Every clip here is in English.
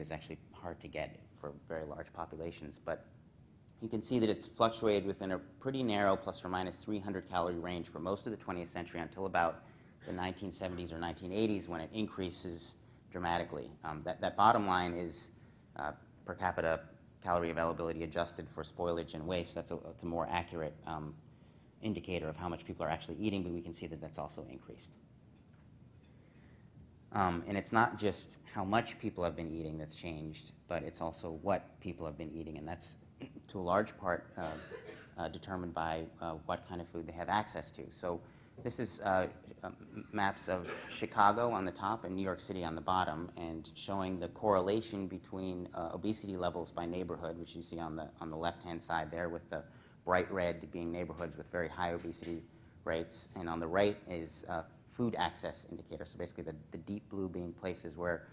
is actually hard to get for very large populations. But you can see that it's fluctuated within a pretty narrow plus or minus 300 calorie range for most of the 20th century until about the 1970s or 1980s, when it increases dramatically. That bottom line is per capita calorie availability adjusted for spoilage and waste. That's a more accurate indicator of how much people are actually eating, but we can see that that's also increased. And it's not just how much people have been eating that's changed, but it's also what people have been eating, and that's to a large part determined by what kind of food they have access to. So this is maps of Chicago on the top and New York City on the bottom, and showing the correlation between obesity levels by neighborhood, which you see on the left-hand side there, with the bright red being neighborhoods with very high obesity rates, and on the right is food access indicator. So basically the deep blue being places where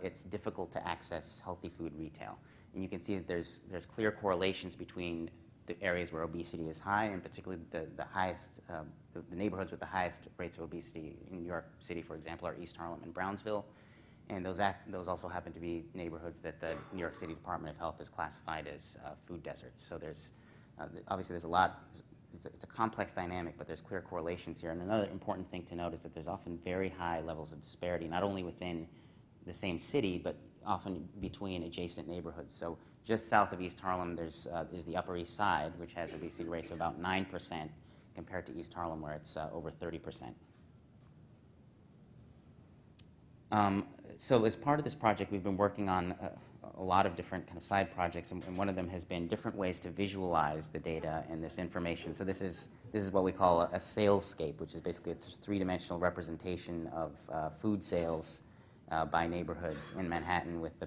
it's difficult to access healthy food retail. And you can see that there's clear correlations between the areas where obesity is high, and particularly the highest, the neighborhoods with the highest rates of obesity in New York City, for example, are East Harlem and Brownsville. And those also happen to be neighborhoods that the New York City Department of Health has classified as food deserts. So there's obviously there's a lot. It's a complex dynamic, but there's clear correlations here. And another important thing to note is that there's often very high levels of disparity, not only within the same city, but often between adjacent neighborhoods. So just south of East Harlem, is the Upper East Side, which has obesity rates of about 9%, compared to East Harlem, where it's over 30%. So as part of this project, we've been working on a lot of different kind of side projects, and one of them has been different ways to visualize the data and this information. So this is what we call a salescape, which is basically a three-dimensional representation of food sales by neighborhoods in Manhattan, with the